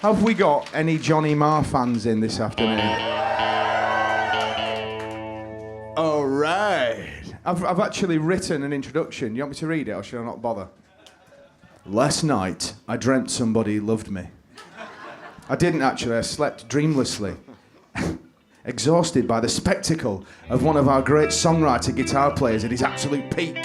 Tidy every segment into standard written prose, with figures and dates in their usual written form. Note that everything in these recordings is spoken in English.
Have we got any Johnny Marr fans in this afternoon? All right. I've actually written an introduction. You want me to read it, or should I not bother? Last night, I dreamt somebody loved me. I didn't actually. I slept dreamlessly. Exhausted by the spectacle of one of our great songwriter guitar players at his absolute peak.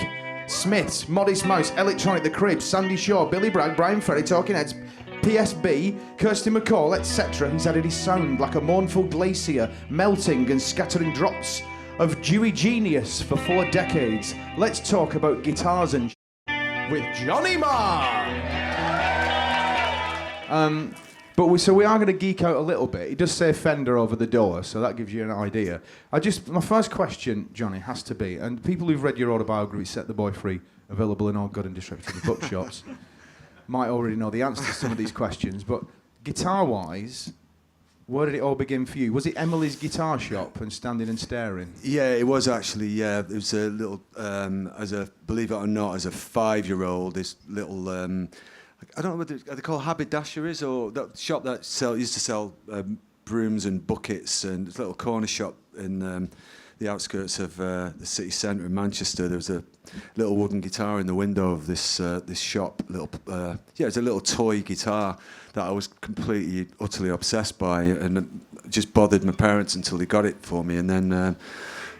Smiths, Modest Mouse, Electronic The Cribs, Sandy Shaw, Billy Bragg, Brian Ferry, Talking Heads, PSB, Kirsty MacColl, etc. He's added his sound like a mournful glacier, melting and scattering drops of dewy genius for 4 decades. Let's talk about guitars and with Johnny Marr. But we are going to geek out a little bit. He does say Fender over the door, so that gives you an idea. My first question, Johnny, has to be, and people who've read your autobiography, Set the Boy Free, available in all good and disreputable bookshops, might already know the answer to some of these questions, but guitar-wise, where did it all begin for you? Was it Emily's guitar shop and standing and staring? Yeah, it was actually, yeah. It was a little, believe it or not, as a 5-year-old, this little, I don't know what they call haberdasheries, or that shop that used to sell brooms and buckets, and it's a little corner shop in the outskirts of the city centre in Manchester. There was a little wooden guitar in the window of this shop. It was a little toy guitar that I was completely, utterly obsessed by, and just bothered my parents until they got it for me. And then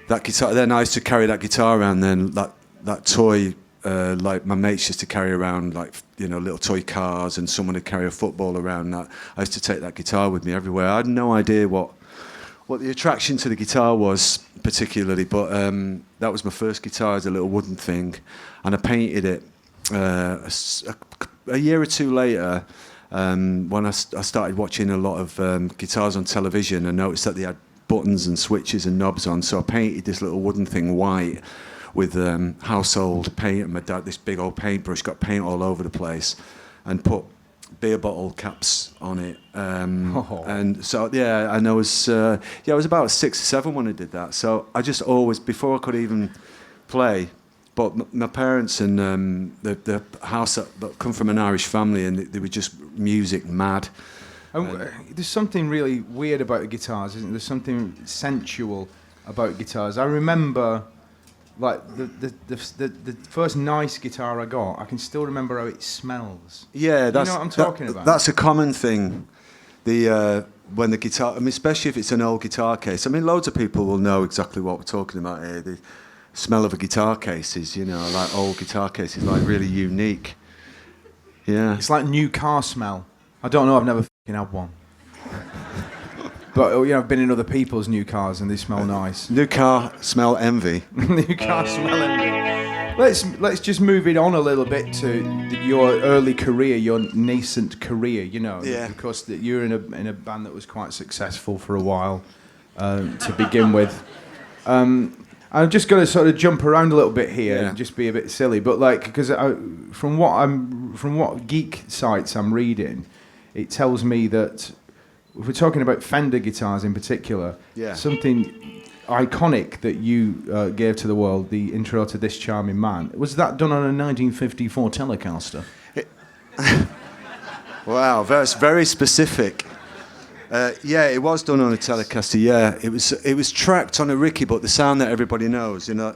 that guitar. Then I used to carry that guitar around. Then that toy. Like my mates used to carry around, like, you know, little toy cars, and someone would carry a football around. That I used to take that guitar with me everywhere. I had no idea what the attraction to the guitar was particularly, but that was my first guitar, as a little wooden thing, and I painted it a year or two later. When I started watching a lot of guitars on television, I noticed that they had buttons and switches and knobs on, so I painted this little wooden thing white with household paint, and my dad, this big old paintbrush, got paint all over the place, and put beer bottle caps on it. And so, yeah, and I was about 6 or 7 when I did that. So I just always, before I could even play, but my parents and the house that come from an Irish family, and they were just music mad. There's something really weird about the guitars, isn't there? There's something sensual about guitars. I remember, like, the first nice guitar I got, I can still remember how it smells. Yeah, that's, you know what I'm talking about? That's a common thing. When the guitar, I mean, especially if it's an old guitar case. I mean, loads of people will know exactly what we're talking about here. The smell of a guitar case is, you know, like old guitar cases, like really unique. Yeah. It's like new car smell. I don't know, I've never fucking had one. But, you know, I've been in other people's new cars and they smell nice. New car smell envy. New car smell envy. Let's just move it on a little bit to your early career, your nascent career, you know. Yeah. Because you're in a band that was quite successful for a while to begin with. I'm just going to sort of jump around a little bit here and just be a bit silly, but like, because from what geek sites I'm reading, it tells me that if we're talking about Fender guitars in particular, something iconic that you gave to the world, the intro to This Charming Man, was that done on a 1954 Telecaster? Wow, that's very specific. Yeah, it was done on a Telecaster. Yeah, it was tracked on a Ricky, but the sound that everybody knows, you know.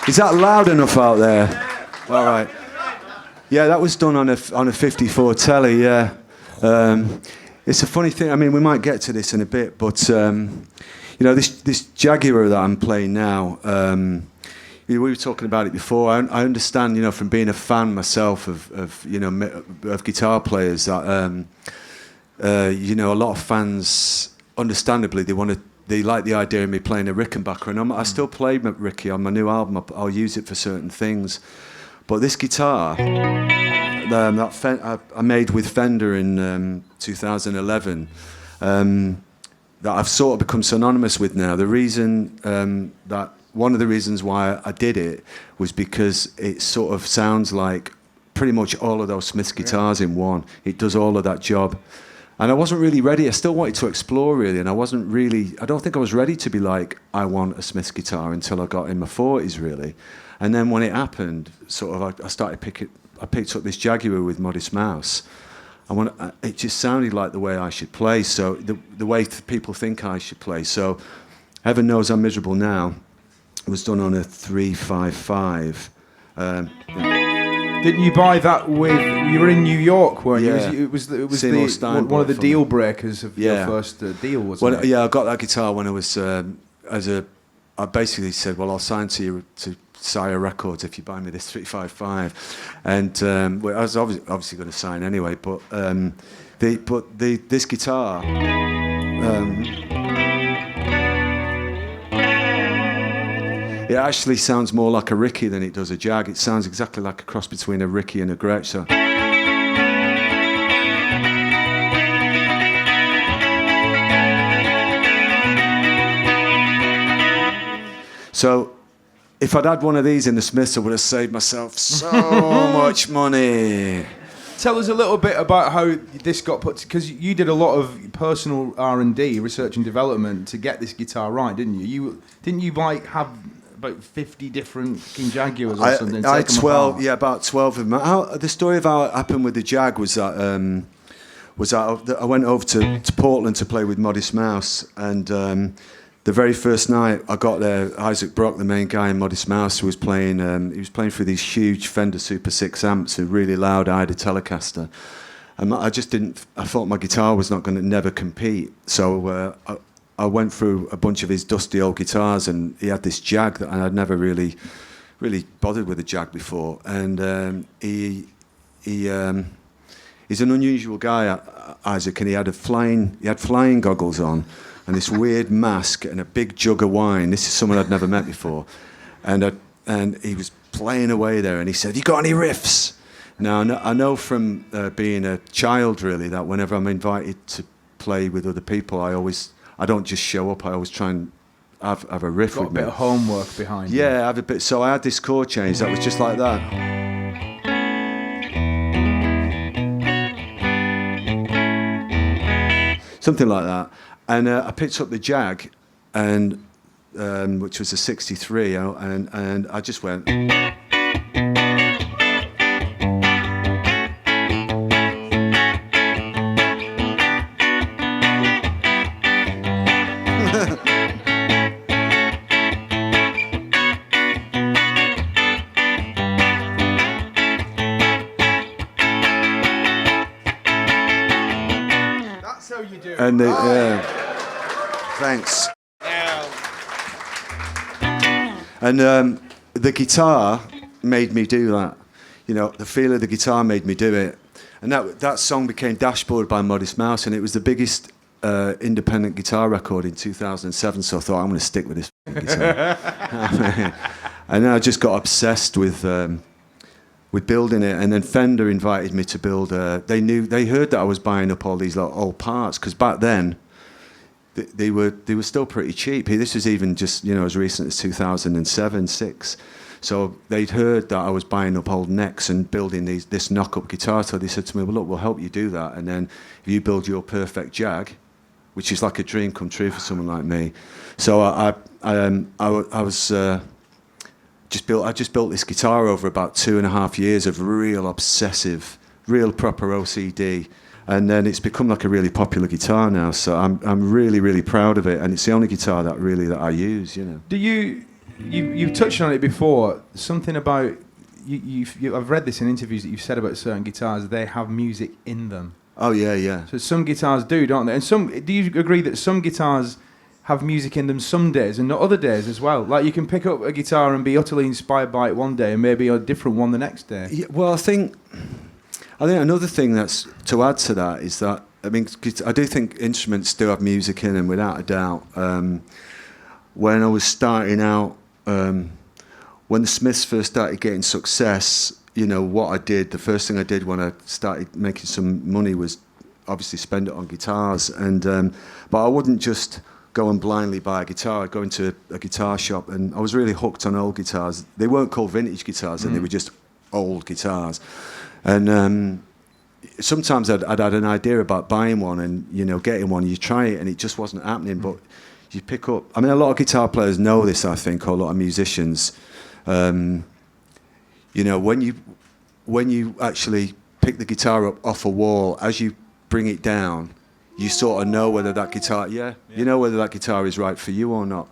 Is that loud enough out there? All right. Yeah, that was done on a 54 telly. Yeah. It's a funny thing. I mean, we might get to this in a bit, but you know, this Jaguar that I'm playing now. We were talking about it before. I understand, you know, from being a fan myself of you know, of guitar players, that you know, a lot of fans, understandably, they like the idea of me playing a Rickenbacker, and I still play Ricky on my new album. I'll use it for certain things, but this guitar, I made with Fender in 2011 that I've sort of become synonymous with now. The reason one of the reasons why I did it was because it sort of sounds like pretty much all of those Smiths guitars in one. It does all of that job. And I wasn't really ready. I still wanted to explore, really, and I don't think I was ready to be like, I want a Smiths guitar until I got in my 40s, really. And then when it happened, sort of, I picked up this Jaguar with Modest Mouse. It just sounded like the way I should play, so the way people think I should play. So, Heaven Knows I'm Miserable Now, it was done on a 355. Didn't you buy that with? You were in New York, weren't you? Yeah. It was One of the deal breakers of your first deal, wasn't it? Yeah, I got that guitar when I was I basically said, well, I'll sign to Sire Records if you buy me this 355, and I was obviously going to sign anyway. But this guitar. It actually sounds more like a Ricky than it does a Jag. It sounds exactly like a cross between a Ricky and a Gretsch. So if I'd had one of these in the Smiths, I would have saved myself so much money. Tell us a little bit about how this got put, because you did a lot of personal R&D, research and development, to get this guitar right, didn't you? Didn't you have about 50 different King Jaguars or something? I had 12, about 12 of them. The story of how it happened with the Jag was that I went over to Portland to play with Modest Mouse, and the very first night I got there, Isaac Brock, the main guy in Modest Mouse, was playing. He was playing through these huge Fender Super 6 amps, a really loud Ida Telecaster, and I just didn't. I thought my guitar was not going to never compete, so I went through a bunch of his dusty old guitars, and he had this Jag that I'd never really bothered with a Jag before, and he's an unusual guy, Isaac, and he had flying goggles on, and this weird mask, and a big jug of wine. This is someone I'd never met before, and he was playing away there, and he said, "You got any riffs?" Now I know from being a child, really, that whenever I'm invited to play with other people, I don't just show up. I always try and have a riff with me. Got a bit of homework behind you. Yeah, I have a bit. So I had this chord change that was just like that. Something like that. And I picked up the Jag, and which was a 63, and I just went. And thanks. And the guitar made me do that. You know, the feel of the guitar made me do it. And that song became Dashboard by Modest Mouse, and it was the biggest independent guitar record in 2007. So I thought, I'm going to stick with this guitar. And then I just got obsessed with building it, and then Fender invited me to build. They heard that I was buying up all these old parts, because back then they were still pretty cheap. This was even just as recent as 2007, 6. So they'd heard that I was buying up old necks and building this knock-up guitar. So they said to me, "Well, look, we'll help you do that, and then if you build your perfect Jag, which is like a dream come true for someone like me." So I just built this guitar over about 2.5 years of real obsessive, real proper OCD, and then it's become like a really popular guitar now. So I'm really, really proud of it, and it's the only guitar that I use. Do you've touched on it before? Something about I've read this in interviews that you've said about certain guitars, they have music in them. Oh yeah. So some guitars do, don't they? And do you agree that some guitars have music in them some days and not other days as well? Like, you can pick up a guitar and be utterly inspired by it one day and maybe a different one the next day. Yeah, well, I think another thing that's to add to that is that, I do think instruments do have music in them, without a doubt. When I was starting out, when the Smiths first started getting success, you know, what I did, the first thing I did when I started making some money was obviously spend it on guitars. And but I wouldn't just go and blindly buy a guitar. I'd go into a guitar shop, and I was really hooked on old guitars. They weren't called vintage guitars, and they were just old guitars. And sometimes I'd had an idea about buying one and, you know, getting one. You try it, and it just wasn't happening. But you pick up... I mean, a lot of guitar players know this, I think, or a lot of musicians. You know, when you actually pick the guitar up off a wall, as you bring it down, you sort of know whether that guitar, you know whether that guitar is right for you or not.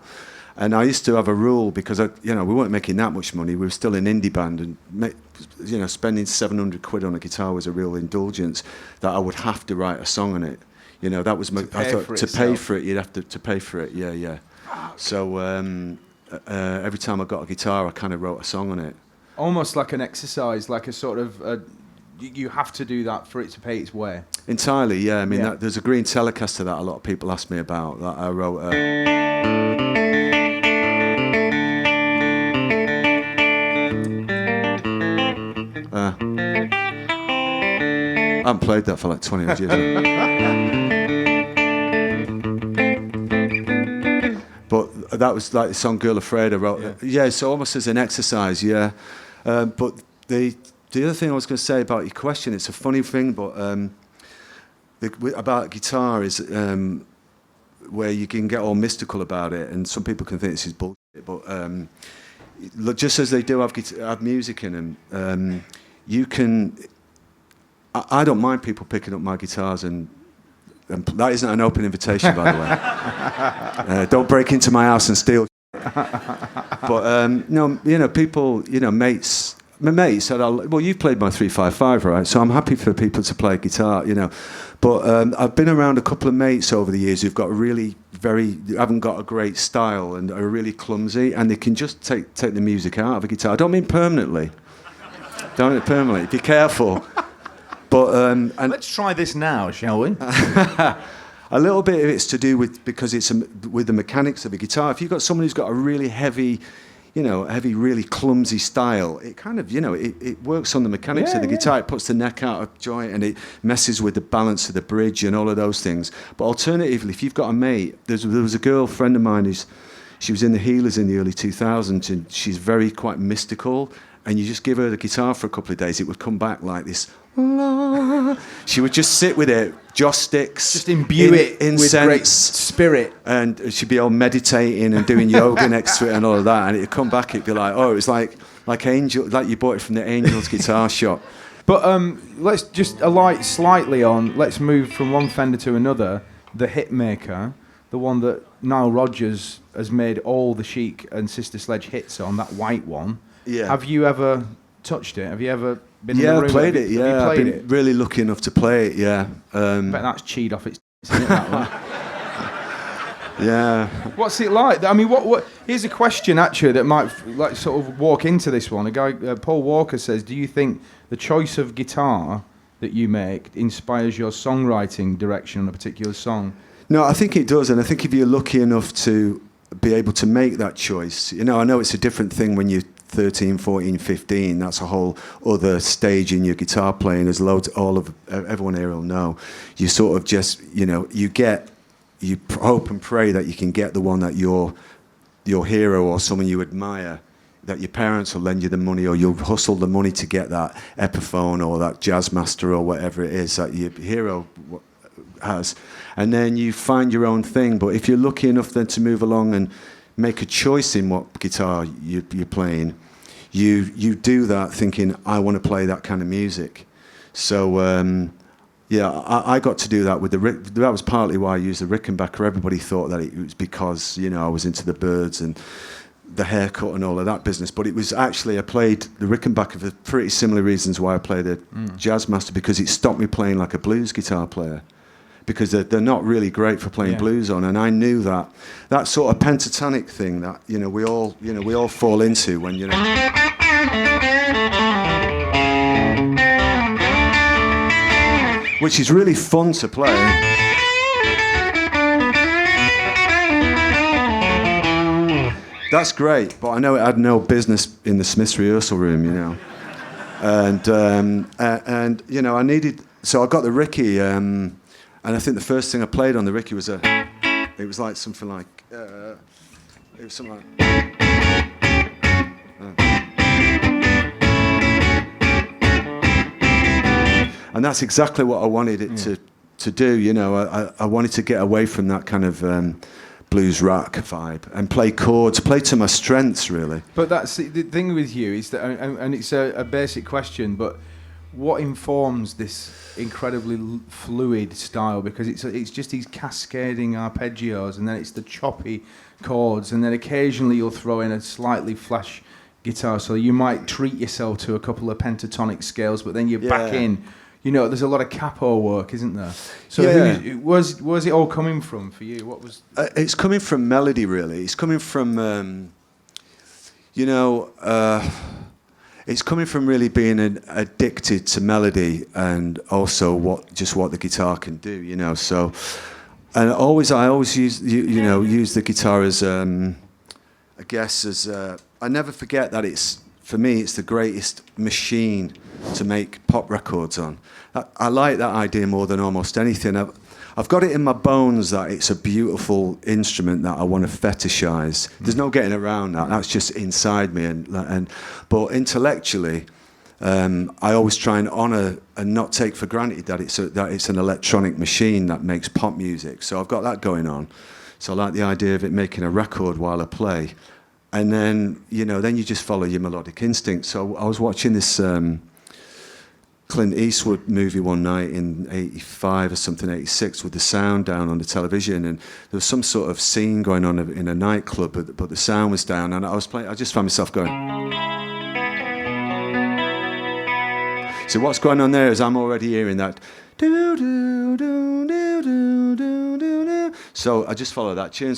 And I used to have a rule, because you know, we weren't making that much money. We were still an indie band, and you know, spending 700 quid on a guitar was a real indulgence. That I would have to write a song on it. You know, that was my. I thought to pay for it, you'd have to pay for it. Yeah. So every time I got a guitar, I kind of wrote a song on it. Almost like an exercise, like a sort of... you have to do that for it to pay its way. Entirely, yeah. I mean, there's a green Telecaster that a lot of people ask me about, that I wrote. I haven't played that for like 20 odd years. But that was like the song Girl Afraid I wrote. Yeah, so almost as an exercise, yeah. But the other thing I was going to say about your question, it's a funny thing, but about guitar is where you can get all mystical about it, and some people can think this is bullshit, but just as they do have music in them, you can... I don't mind people picking up my guitars, and that isn't an open invitation, by the way. Don't break into my house and steal. But no, you know, people, you know, mates. My mate said, "Well, you've played my 355, right? So I'm happy for people to play guitar, you know." But I've been around a couple of mates over the years who've got haven't got a great style and are really clumsy, and they can just take the music out of a guitar. I don't mean permanently. Don't mean permanently. Be careful. But and let's try this now, shall we? A little bit of it's to do with, because it's with the mechanics of a guitar. If you've got someone who's got a really heavy, really clumsy style, it kind of, it works on the mechanics of the guitar. It puts the neck out of joint, and it messes with the balance of the bridge and all of those things. But alternatively, if you've got a mate, there was a girl friend of mine she was in the Healers in the early 2000s, and she's quite mystical. And you just give her the guitar for a couple of days, it would come back like this. She would just sit with it, joss sticks, just imbue it incense, with great spirit, and she'd be all meditating and doing yoga next to it and all of that. And it'd come back, it'd be like, oh, it was like Angel, like you bought it from the Angel's guitar shop. But let's just alight slightly on. Let's move from one Fender to another. The Hitmaker, the one that Nile Rodgers has made all the Chic and Sister Sledge hits on, that white one. Yeah. Have you ever touched it? Have you ever been in the room? I played it, yeah. I've been really lucky enough to play it, yeah. I bet that's cheat off its isn't it, that one? Yeah. What's it like? I mean, what? Here's a question, actually, that might like sort of walk into this one. A guy, Paul Walker, says, do you think the choice of guitar that you make inspires your songwriting direction on a particular song? No, I think it does, and I think if you're lucky enough to be able to make that choice, I know it's a different thing when you're 13, 14, 15, that's a whole other stage in your guitar playing. There's loads, everyone here will know. You sort of just, you hope and pray that you can get the one that your hero or someone you admire, that your parents will lend you the money, or you'll hustle the money to get that Epiphone or that Jazzmaster or whatever it is that your hero has. And then you find your own thing. But if you're lucky enough then to move along and make a choice in what guitar you're playing, you do that thinking, I want to play that kind of music. So I got to do that with that was partly why I used the Rickenbacker. Everybody thought that it was because I was into the Byrds and the haircut and all of that business, but it was actually, I played the Rickenbacker for pretty similar reasons why I played the Jazzmaster, because it stopped me playing like a blues guitar player. Because they're not really great for playing blues on, and I knew that sort of pentatonic thing that we all fall into when which is really fun to play. That's great, but I know it had no business in the Smiths rehearsal room, And you know, I needed. So I got the Ricky, and I think the first thing I played on the Ricky was it was like something like it was something like. And that's exactly what I wanted it to do. You know, I wanted to get away from that kind of blues rock vibe and play chords, play to my strengths, really. But that's the thing with you is that, and it's a basic question, but what informs this incredibly fluid style? Because it's just these cascading arpeggios, and then it's the choppy chords, and then occasionally you'll throw in a slightly flash guitar, so you might treat yourself to a couple of pentatonic scales, but then you're back in. You know, there's a lot of capo work, isn't there? So where's it all coming from for you? What was? It's coming from melody, really. It's coming from, it's coming from really being addicted to melody and also what the guitar can do. You know, so and I always use use the guitar as I guess as I never forget that for me it's the greatest machine to make pop records on. I like that idea more than almost anything. I've got it in my bones that it's a beautiful instrument that I want to fetishize. There's no getting around that. That's just inside me. But intellectually, I always try and honour and not take for granted that it's an electronic machine that makes pop music. So I've got that going on. So I like the idea of it making a record while I play. And then, then you just follow your melodic instinct. So I was watching this Clint Eastwood movie one night in 85 or something, 86, with the sound down on the television, and there was some sort of scene going on in a nightclub, but the sound was down, and I just found myself going. So what's going on there is I'm already hearing that. Do, do, do, do, do, do, do, do. So I just follow that tune.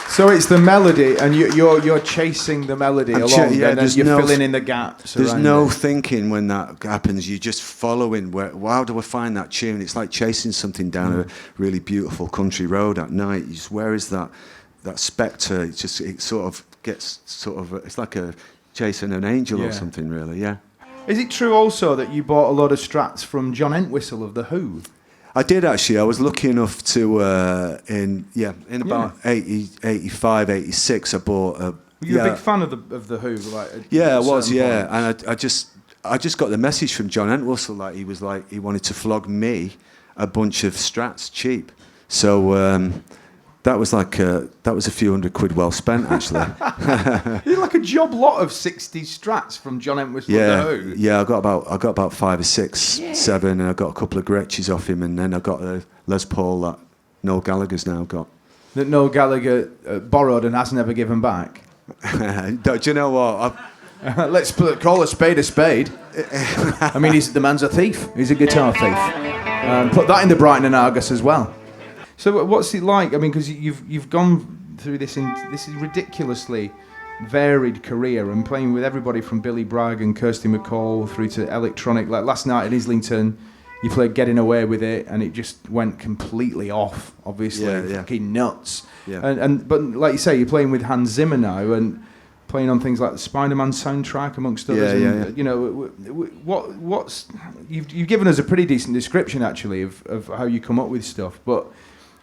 So it's the melody, and you're chasing the melody along, and then you're filling in the gaps. There's no thinking when that happens. You're just following. How do I find that tune? It's like chasing something down a really beautiful country road at night. You just, where is that spectre? It sort of gets it's like chasing an angel or something, really. Yeah. Is it true also that you bought a lot of Strats from John Entwistle of The Who? I did actually. I was lucky enough to, in about 80, 85, 86, I bought a... Were you a big fan of the Who? I was, yeah. And I just got the message from John Entwistle that he wanted to flog me a bunch of Strats cheap. So that was a few £100 well spent, actually. You like a job lot of 60 Strats from John Entwistle of The Who? Yeah, I got about 5 or 6, 7, and I got a couple of Gretches off him, and then I got a Les Paul that Noel Gallagher's now got. That Noel Gallagher borrowed and hasn't ever given back. Do you know what? Let's call a spade a spade. I mean, the man's a thief. He's a guitar thief. Put that in the Brighton and Argus as well. So what's it like? I mean, because you've gone through this ridiculously varied career and playing with everybody from Billy Bragg and Kirsty MacColl through to electronic. Like last night at Islington, you played Getting Away With It, and it just went completely off. Obviously, fucking nuts. Yeah. But like you say, you're playing with Hans Zimmer now and playing on things like the Spider-Man soundtrack, amongst others. Yeah. You know, what's you've given us a pretty decent description actually of how you come up with stuff, but.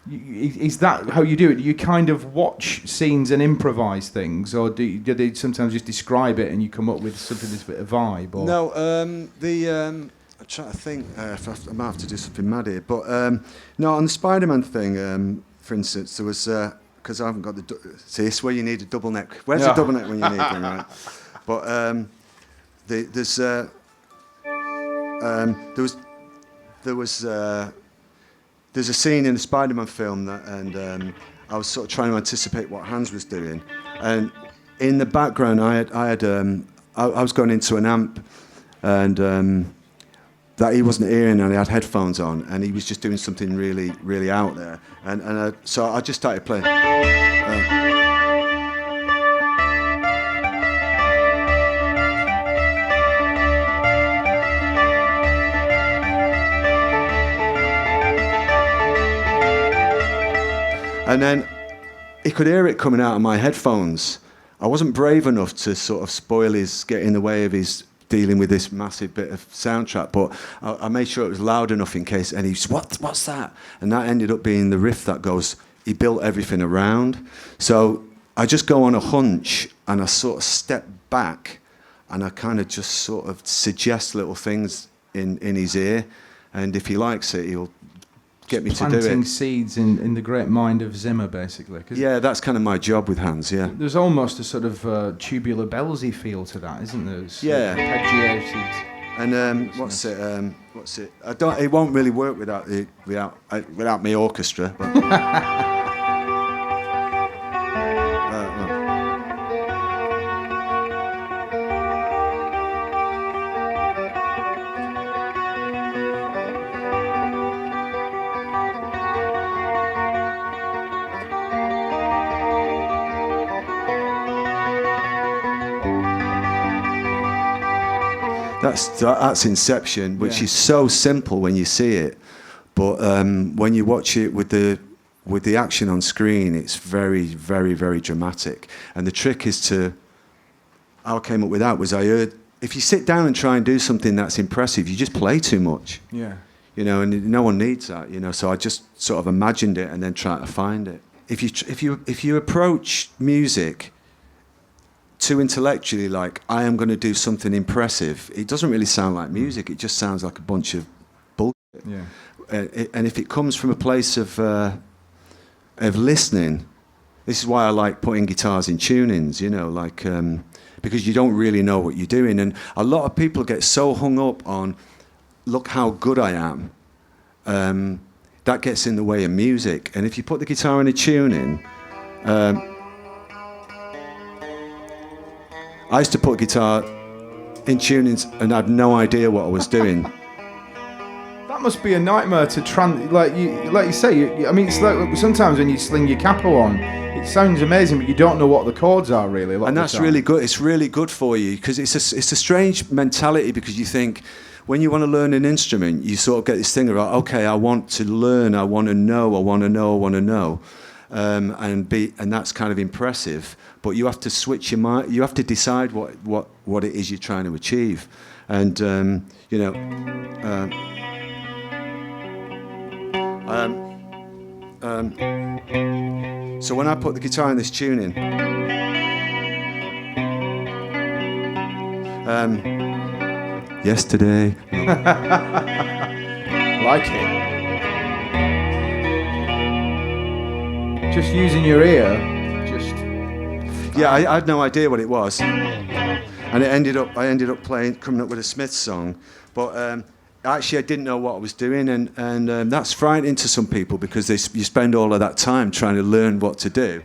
Is that how you do it? Do you kind of watch scenes and improvise things, or do they sometimes just describe it and you come up with something that's a bit of vibe? Or? No, I'm trying to think. I might have to do something mad here, but no, on the Spider-Man thing, for instance, there was because I haven't got see, it's where you need a double neck. Where's the double neck when you need one, right? But there's a scene in the Spider-Man film and I was sort of trying to anticipate what Hans was doing, and in the background I I was going into an amp, and that he wasn't hearing, and he had headphones on, and he was just doing something really, really out there. And so I just started playing. And then he could hear it coming out of my headphones. I wasn't brave enough to sort of get in the way of his dealing with this massive bit of soundtrack, but I made sure it was loud enough in case, and he said, what's that? And that ended up being the riff that goes, he built everything around. So I just go on a hunch, and I sort of step back, and I kind of just sort of suggest little things in his ear, and if he likes it, he'll get me to do it. Planting seeds in the great mind of Zimmer, basically. Yeah, that's kind of my job with Hans, yeah. There's almost a sort of Tubular Bellsy feel to that, isn't there? It's yeah. Arpeggiated. And what's it? It won't really work without me orchestra. But That's Inception, which is so simple when you see it, but when you watch it with the action on screen, it's very, very, very dramatic. And the trick is how I came up with that was I heard, if you sit down and try and do something that's impressive, you just play too much. Yeah. You know, and no one needs that. You know, so I just sort of imagined it and then tried to find it. If you approach music too intellectually, like I am going to do something impressive, it doesn't really sound like music. It just sounds like a bunch of bullshit. Yeah. And if it comes from a place of listening, this is why I like putting guitars in tunings. You know, like because you don't really know what you're doing, and a lot of people get so hung up on, look how good I am. That gets in the way of music. And if you put the guitar in a tuning. I used to put guitar in tunings and had no idea what I was doing. That must be a nightmare to like you say. I mean, it's like sometimes when you sling your capo on, it sounds amazing, but you don't know what the chords are really. And that's really good. It's really good for you because it's a strange mentality, because you think when you want to learn an instrument, you sort of get this thing about, okay, I want to learn, I want to know, and that's kind of impressive. But you have to switch your mind. You have to decide what it is you're trying to achieve, and you know. So when I put the guitar in this tuning, yesterday, like it. Just using your ear. Yeah, I had no idea what it was, and I ended up coming up with a Smiths song, but actually I didn't know what I was doing, and that's frightening to some people because you spend all of that time trying to learn what to do.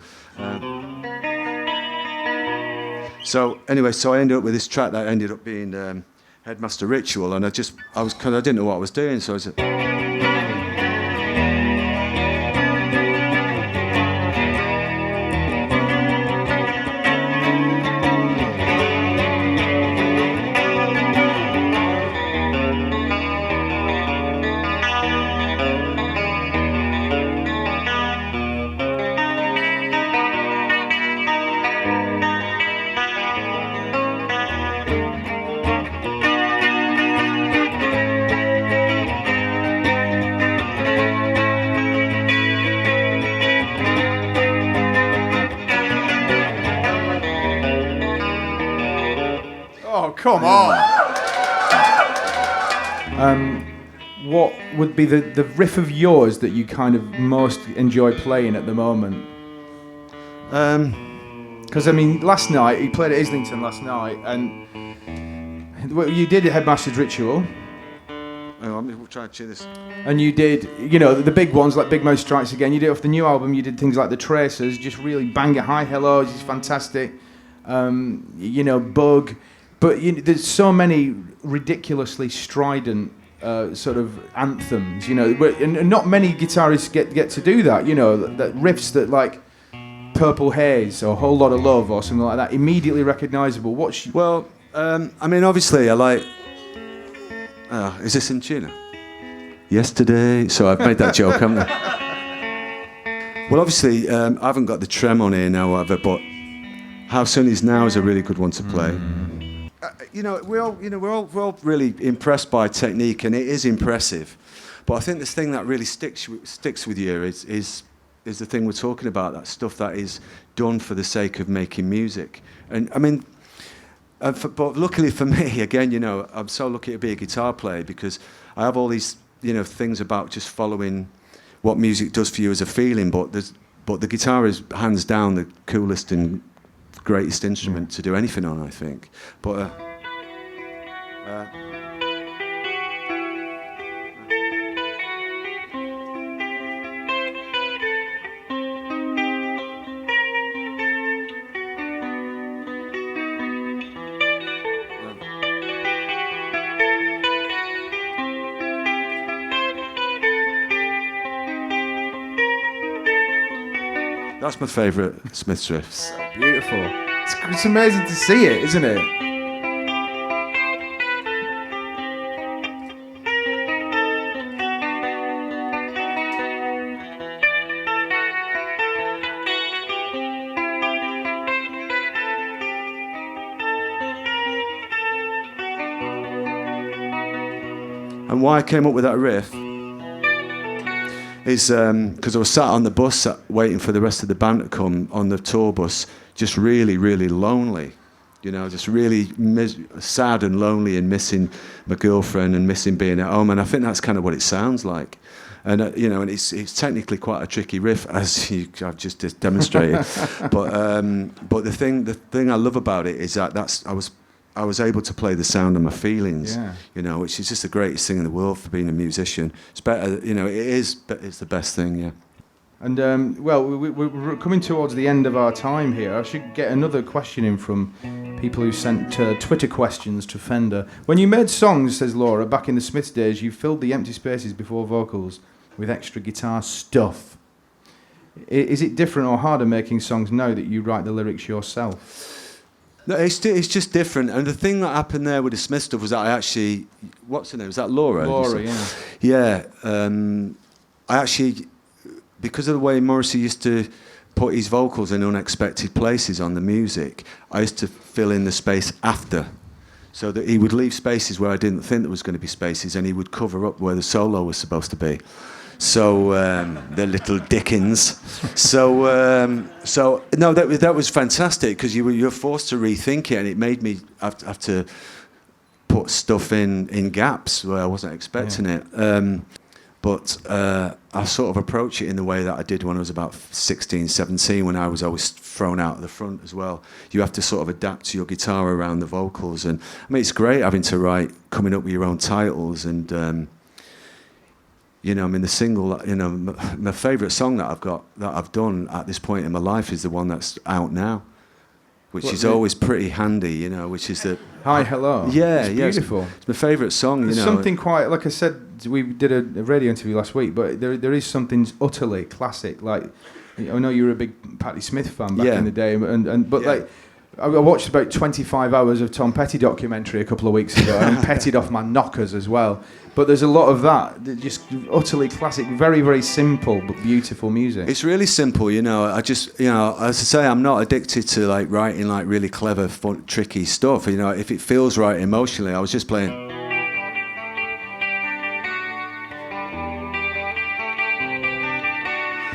So anyway, I ended up with this track that ended up being Headmaster Ritual, and I didn't know what I was doing, so I was. Come on. What would be the riff of yours that you kind of most enjoy playing at the moment? Because I mean, last night he played at Islington last night, and you did Headmaster's Ritual. Oh, I'm trying to cheer this. And you did, you know, the big ones like Big Mouth Strikes Again. You did off the new album. You did things like The Tracers, just really bang it. High Hellos is fantastic. You know, Bug. But there's so many ridiculously strident sort of anthems, and not many guitarists get to do that. That riffs that like Purple Haze or Whole Lot of Love or something like that, immediately recognisable. Well, I mean, obviously, I like. Is this in tune? Yesterday. So I've made that joke, haven't I? Well, obviously, I haven't got the trem on here now, however, but How Soon Is Now is a really good one to play. We're all really impressed by technique, and it is impressive. But I think this thing that really sticks with you is the thing we're talking about, that stuff that is done for the sake of making music. And I mean, but luckily for me, again, I'm so lucky to be a guitar player because I have all these, things about just following what music does for you as a feeling. But the guitar is hands down the coolest and greatest instrument to do anything on, I think. But that's my favourite Smiths riff. So beautiful. It's amazing to see it, isn't it? And why I came up with that riff is because I was sat on the bus waiting for the rest of the band to come on the tour bus, just really, really lonely, just really sad and lonely and missing my girlfriend and missing being at home. And I think that's kind of what it sounds like. And and it's technically quite a tricky riff, as I've just demonstrated. but the thing I love about it is that I was able to play the sound of my feelings, which is just the greatest thing in the world for being a musician. It's better, it's the best thing, yeah. And, we're coming towards the end of our time here. I should get another question in from people who sent Twitter questions to Fender. When you made songs, says Laura, back in the Smiths days, you filled the empty spaces before vocals with extra guitar stuff. Is it different or harder making songs now that you write the lyrics yourself? No, it's just different. And the thing that happened there with the Smith stuff was that I actually... What's her name? Was that Laura? Laura, yeah. Yeah. I actually... Because of the way Morrissey used to put his vocals in unexpected places on the music, I used to fill in the space after. So that he would leave spaces where I didn't think there was going to be spaces, and he would cover up where the solo was supposed to be. So the little Dickens. So no, that was fantastic because you're forced to rethink it, and it made me have to put stuff in gaps where I wasn't expecting it. But I sort of approach it in the way that I did when I was about 16, 17, when I was always thrown out at the front as well. You have to sort of adapt to your guitar around the vocals, and I mean it's great having to write, coming up with your own titles and. The single, my favourite song that I've done at this point in my life is the one that's out now, which is always pretty handy, which is the... Hi, Hello. Yeah, it's beautiful. It's my favourite song, There's something quite, like I said, we did a radio interview last week, but there is something utterly classic, like, I know you were a big Patti Smith fan back in the day, but I watched about 25 hours of Tom Petty documentary a couple of weeks ago and petted off my knockers as well. But there's a lot of that, just utterly classic, very, very simple but beautiful music. It's really simple, I just, as I say, I'm not addicted to like writing like really clever, fun, tricky stuff. If it feels right emotionally, I was just playing.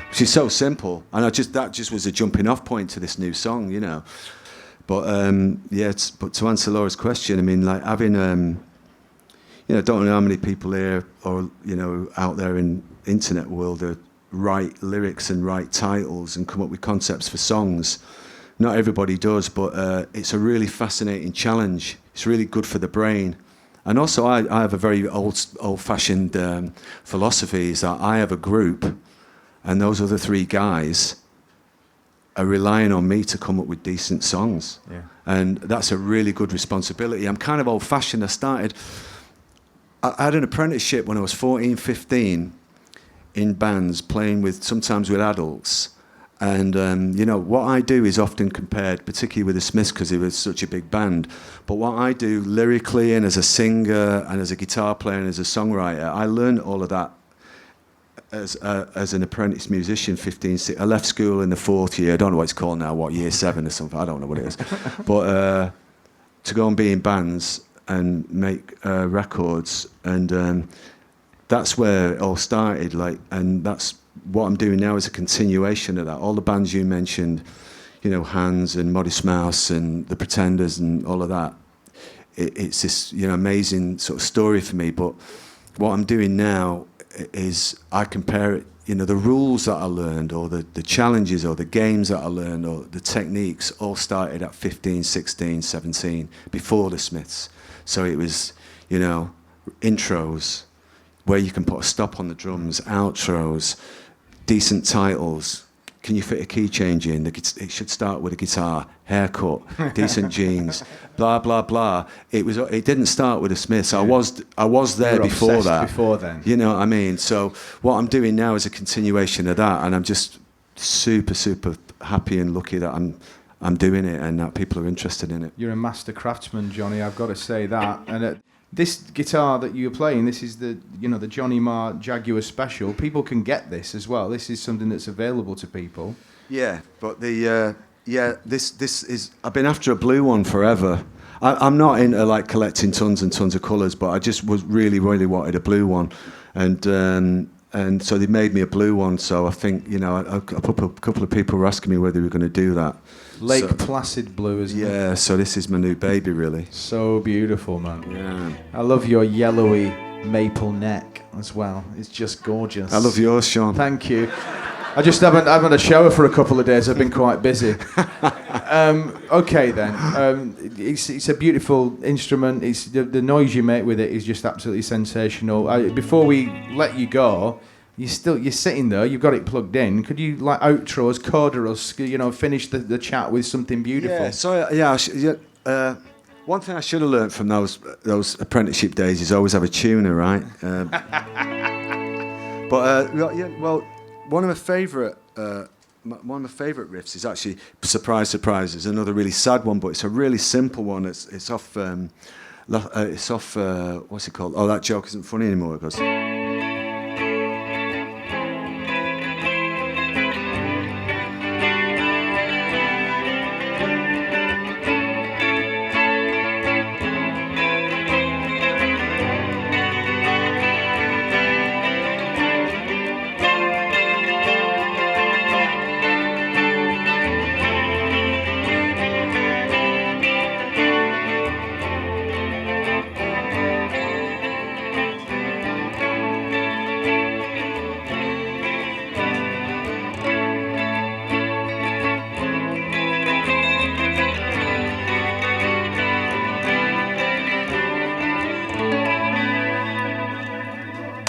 Which is so simple, and that just was a jumping off point to this new song, But but to answer Laura's question, I mean, like having don't know how many people here or out there in internet world that write lyrics and write titles and come up with concepts for songs. Not everybody does, but it's a really fascinating challenge. It's really good for the brain. And also, I have a very old-fashioned philosophy. Is that I have a group, and those other three guys are relying on me to come up with decent songs. Yeah. And that's a really good responsibility. I'm kind of old-fashioned. I had an apprenticeship when I was 14, 15 in bands, playing sometimes with adults. And, what I do is often compared, particularly with the Smiths, because it was such a big band. But what I do lyrically and as a singer and as a guitar player and as a songwriter, I learned all of that as an apprentice musician, 15, 16. I left school in the fourth year. I don't know what it's called now, year 7 or something. I don't know what it is. But to go and be in bands and make records, and that's where it all started. And that's what I'm doing now is a continuation of that. All the bands you mentioned, Hans and Modest Mouse and The Pretenders and all of that. It's this amazing sort of story for me. But what I'm doing now is I compare it, the rules that I learned, or the challenges, or the games that I learned, or the techniques, all started at 15, 16, 17, before the Smiths. So it was, intros, where you can put a stop on the drums, outros, decent titles. Can you fit a key change in? It should start with a guitar, haircut, decent jeans, blah blah blah. It didn't start with the Smiths. Yeah. I was there before that. Before then, you know what I mean. So what I'm doing now is a continuation of that, and I'm just super happy and lucky that I'm doing it and that people are interested in it. You're a master craftsman, Johnny. I've got to say that. And this guitar that you're playing, this is the Johnny Marr Jaguar Special. People can get this as well. This is something that's available to people. Yeah, but this is. I've been after a blue one forever. I'm not into collecting tons and tons of colours, but I just really wanted a blue one, and so they made me a blue one. So I think a couple of people were asking me whether we were going to do that. Lake Placid blue, isn't it? Yeah, so this is my new baby, really. So beautiful, man. Yeah. I love your yellowy maple neck as well. It's just gorgeous. I love yours, Shaun. Thank you. I just haven't had a shower for a couple of days. I've been quite busy. Okay, then. It's a beautiful instrument. It's the noise you make with it is just absolutely sensational. Before we let you go, you're sitting there. You've got it plugged in. Could you outro us, coda us? Finish the chat with something beautiful. Yeah. So one thing I should have learnt from those apprenticeship days is always have a tuner, right? Well. One of my favourite riffs is actually Surprise, Surprise. It's another really sad one, but it's a really simple one. It's off. What's it called? Oh, That Joke Isn't Funny Anymore. It goes.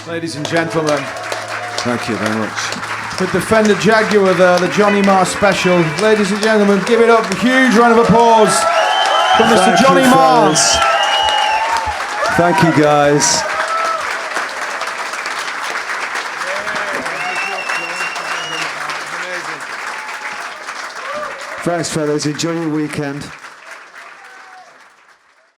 Ladies and gentlemen, thank you very much. With the Fender Jaguar there, the Johnny Marr Special. Ladies and gentlemen, give it up, a huge round of applause for Mr. Johnny Marr. Thank you, guys. Thanks, fellas. Enjoy your weekend.